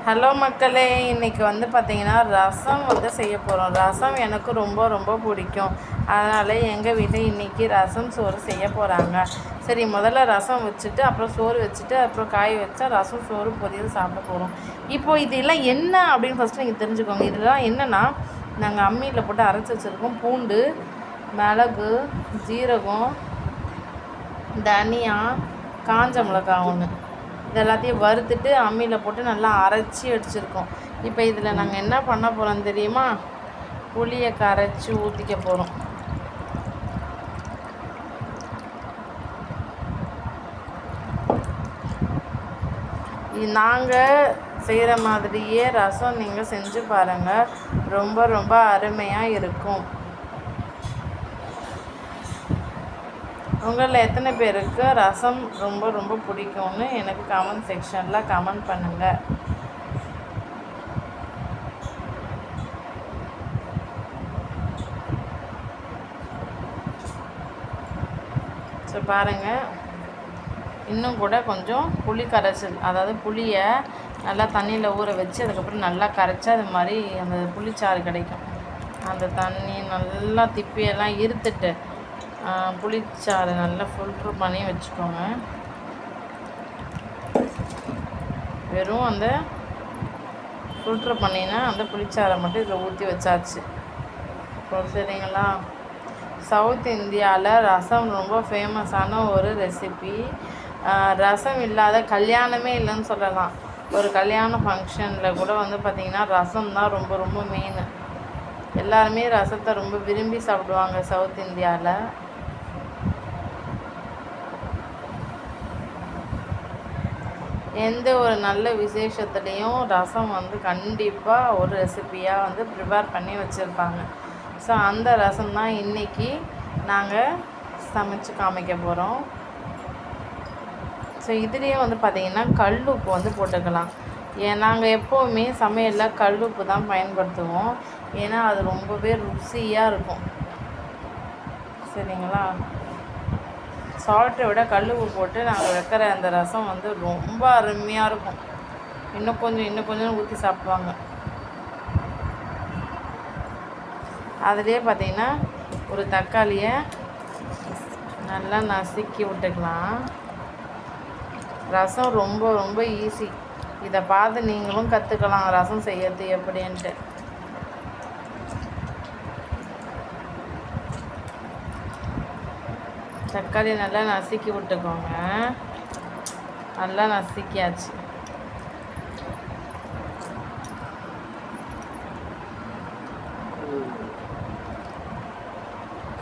Hello மக்களே, இன்றைக்கி வந்து பார்த்திங்கன்னா ரசம் வந்து செய்ய போகிறோம். ரசம் எனக்கு ரொம்ப ரொம்ப பிடிக்கும். அதனால் எங்கள் வீட்டில் இன்றைக்கி ரசம் சோறு செய்ய போகிறாங்க. சரி, முதல்ல ரசம் வச்சுட்டு அப்புறம் சோறு வச்சுட்டு அப்புறம் காய் வச்சா ரசம் சோறு பொரியல் சாப்பிட போகிறோம். இப்போது இதெல்லாம் என்ன அப்படின்னு ஃபஸ்ட்டு நீங்கள் தெரிஞ்சுக்கோங்க. இதெல்லாம் என்னென்னா, நாங்கள் அம்மியில் போட்டு அரைச்சி வச்சுருக்கோம். பூண்டு, மிளகு, ஜீரகம், தனியா, காஞ்ச மிளகாய் ஒன்று, இது எல்லாத்தையும் வறுத்துட்டு அம்மியில் போட்டு நல்லா அரைச்சி வச்சுருக்கோம். இப்போ இதில் நாங்கள் என்ன பண்ண போகிறோம் தெரியுமா? புளியை கரைச்சி ஊற்றிக்க போகிறோம். நாங்கள் செய்கிற மாதிரியே ரசம் நீங்கள் செஞ்சு பாருங்கள். ரொம்ப ரொம்ப அருமையாக இருக்கும். உங்களில் எத்தனை பேருக்கு ரசம் ரொம்ப ரொம்ப பிடிக்கும்னு எனக்கு கமெண்ட் செக்ஷனில் கமெண்ட் பண்ணுங்கள். ஸோ பாருங்கள், இன்னும் கூட கொஞ்சம் புளி கரைச்சல், அதாவது புளியை நல்லா தண்ணியில் ஊற வச்சு அதுக்கப்புறம் நல்லா கரைச்சி அது மாதிரி அந்த புளிச்சாறு கிடைக்கும். அந்த தண்ணி நல்லா திப்பியெல்லாம் இருத்துட்டு புளிச்சாறு நல்லா ஃபில்ட்ரு பண்ணி வச்சுக்கோங்க. வெறும் அந்த ஃபில்ட்ரு பண்ணினா அந்த புளிச்சாறை மட்டும் இதில் ஊற்றி வச்சாச்சு. சரிங்களா? சவுத் இந்தியாவில் ரசம் ரொம்ப ஃபேமஸான ஒரு ரெசிபி. ரசம் இல்லாத கல்யாணமே இல்லைன்னு சொல்லலாம். ஒரு கல்யாண ஃபங்க்ஷனில் கூட வந்து பார்த்திங்கன்னா ரசம் தான் ரொம்ப ரொம்ப மெயின். எல்லாருமே ரசத்தை ரொம்ப விரும்பி சாப்பிடுவாங்க சவுத் இந்தியாவில். எந்த ஒரு நல்ல விசேஷத்துலேயும் ரசம் வந்து கண்டிப்பாக ஒரு ரெசிப்பியாக வந்து ப்ரிப்பேர் பண்ணி வச்சுருப்பாங்க. ஸோ அந்த ரசம் தான் இன்றைக்கி நாங்கள் சமைச்சு காமிக்க போகிறோம். ஸோ இதுலேயே வந்து பார்த்திங்கன்னா கல் உப்பு வந்து போட்டுக்கலாம். நாங்கள் எப்போவுமே சமையலில் கல் உப்பு தான் பயன்படுத்துவோம். ஏன்னா அது ரொம்பவே ருசியாக இருக்கும். சரிங்களா? சால்ட்டை விட கல் உப்பு போட்டு நாங்கள் வைக்கிற அந்த ரசம் வந்து ரொம்ப அருமையாக இருக்கும். இன்னும் கொஞ்சம் ஊற்றி சாப்பிடுவாங்க. அதுலேயே பார்த்திங்கன்னா ஒரு தக்காளியை நல்லா நசுக்கி விட்டுக்கலாம். ரசம் ரொம்ப ரொம்ப ஈஸி. இதை பார்த்து நீங்களும் கற்றுக்கலாம் ரசம் செய்யறது எப்படின்ட்டு. தக்காளி நல்லா நசுக்கி விட்டுக்கோங்க. நல்லா நசுக்கியாச்சு.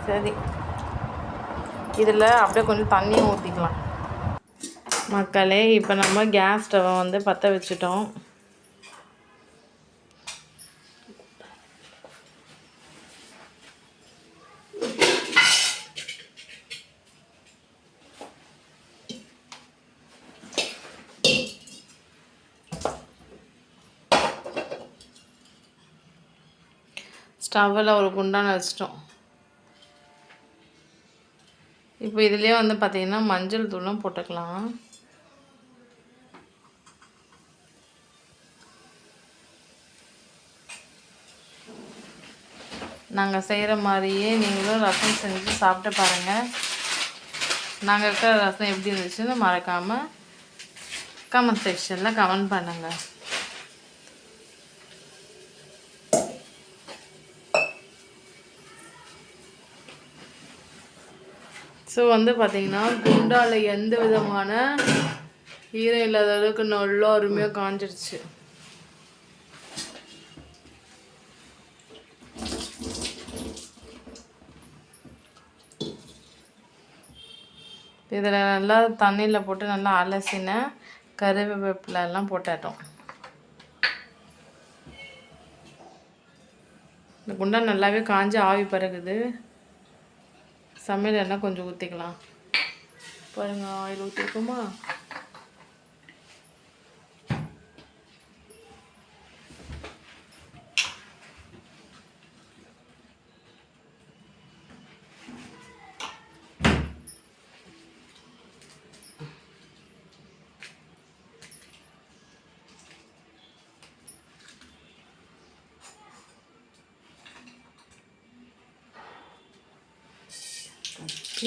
சரி, இதில் அப்படியே கொஞ்சம் தண்ணியும் ஊற்றிக்கலாம். மக்களே, இப்போ நம்ம கேஸ் ஸ்டவ்வை வந்து பற்ற வச்சுட்டோம். ஸ்டவ்வில் ஒரு குண்டான வச்சிட்டோம். இப்போ இதுலேயே வந்து பார்த்திங்கன்னா மஞ்சள் தூளும் போட்டுக்கலாம். நாங்கள் செய்கிற மாதிரியே நீங்களும் ரசம் செஞ்சு சாப்பிட்டு பாருங்கள். நாங்கள் இருக்கிற ரசம் எப்படி இருந்துச்சுன்னு மறக்காமல் கமெண்ட் செக்ஷனில் கமெண்ட் பண்ணுங்கள். ஸோ வந்து பார்த்திங்கன்னா குண்டால் எந்த விதமான ஈரம் இல்லாத அளவுக்கு நல்லா அருமையாக காஞ்சிடுச்சு. இதில் நல்லா தண்ணியில் போட்டு நல்லா அலசின கருவேப்பிலை எல்லாம் போட்டாட்டோம். இந்த குண்டான் நல்லாவே காஞ்சி ஆவி பறகுது. சமையல் எண்ணெய் கொஞ்சம் ஊற்றிக்கலாம். பாருங்கள், ஆயில் ஊற்றிருக்கோமா?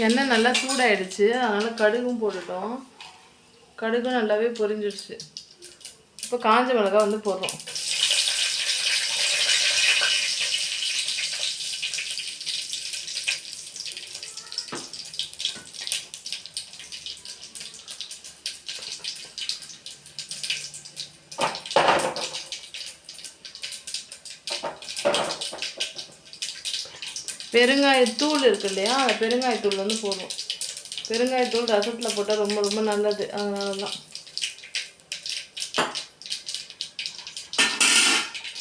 எண்ணெய் நல்லா சூடாயிடுச்சு, அதனால் கடுகும் போட்டுட்டோம். கடுகும் நல்லாவே பொரிஞ்சிடுச்சு. இப்போ காஞ்ச மிளகாய் வந்து போடுறோம். பெருங்காயத்தூள் இருக்கு இல்லையா, அந்த பெருங்காயத்தூள் வந்து போடுறோம். பெருங்காயத்தூள் ரசத்தில் போட்டால் ரொம்ப ரொம்ப நல்லது, அதனால தான்.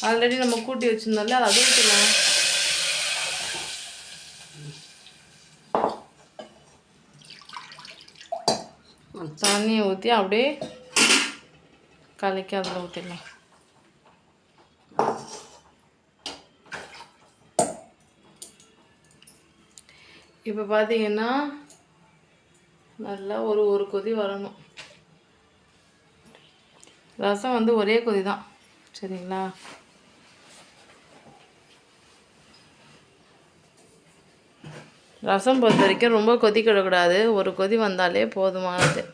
ஆல்ரெடி நம்ம கூட்டி வச்சுருந்தோம்ல, அதை ஊற்றலாம். தண்ணியை ஊற்றி அப்படியே கலக்கி அதில் ஊற்றிடலாம். இப்போ பார்த்தீங்கன்னா நல்லா ஒரு கொதி வரணும். ரசம் வந்து ஒரே கொதி தான், சரிங்களா? ரசம் பொறுத்த வரைக்கும் ரொம்ப கொதிக்கிடக்கூடாது, ஒரு கொதி வந்தாலே போதுமானது.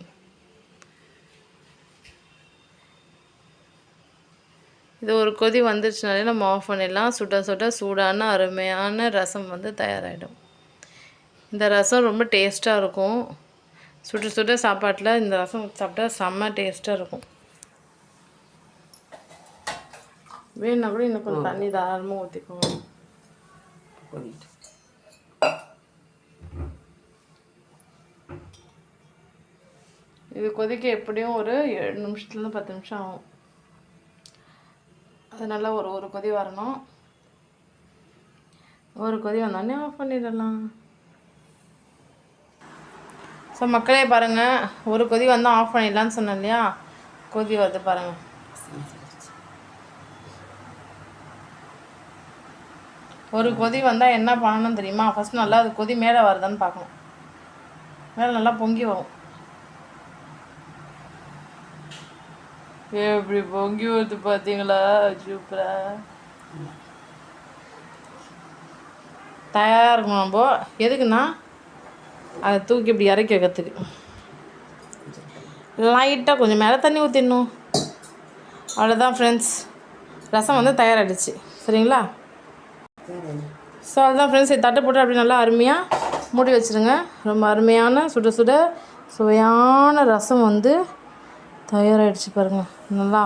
இது ஒரு கொதி வந்துருச்சுனாலே நம்ம ஆஃப் பண்ணிடலாம். சுட சுட சூடான அருமையான ரசம் வந்து தயாராகிடும். இந்த ரசம் ரொம்ப டேஸ்ட்டாக இருக்கும். சுட சுட சாப்பாட்டில் இந்த ரசம் சாப்பிட்டா செம்ம டேஸ்ட்டாக இருக்கும். வேணுன்னா கூட இன்னும் கொஞ்சம் தண்ணி தாராளமாக ஊற்றிக்கோங்க. இது கொதிக்க எப்படியும் ஒரு 7 நிமிஷத்துலேருந்து 10 நிமிஷம் ஆகும். அது நல்லா ஒரு கொதி வரணும். ஒரு கொதி வந்தோடனே ஆஃப் பண்ணிடலாம். ஸோ மக்களே பாருங்கள், ஒரு கொதி வந்தால் ஆஃப் பண்ணிடலான்னு சொன்னேன் இல்லையா, கொதி வருது பாருங்கள். ஒரு கொதி வந்தால் என்ன பண்ணணும் தெரியுமா? ஃபஸ்ட் நல்லா அது கொதி மேலே வருதான்னு பார்க்கணும். மேலே நல்லா பொங்கி வரும். எப்படி பொங்கி வருது பார்த்தீங்களா? சூப்பராக தயாராக இருக்கும். நம்ம எதுக்குன்னா அதை தூக்கி இப்படி இறக்கி வைக்கிறதுக்கு லைட்டாக கொஞ்சம் மேலே தண்ணி ஊற்றிடணும். அவ்வளோதான் ஃப்ரெண்ட்ஸ், ரசம் வந்து தயாராகிடுச்சு, சரிங்களா? ஸோ அதுதான் ஃப்ரெண்ட்ஸ், தட்டை போட்டு அப்படி நல்லா அருமையாக மூடி வச்சுருங்க. ரொம்ப அருமையான சுட சுட சுவையான ரசம் வந்து தயாராகிடுச்சு பாருங்கள். நல்லா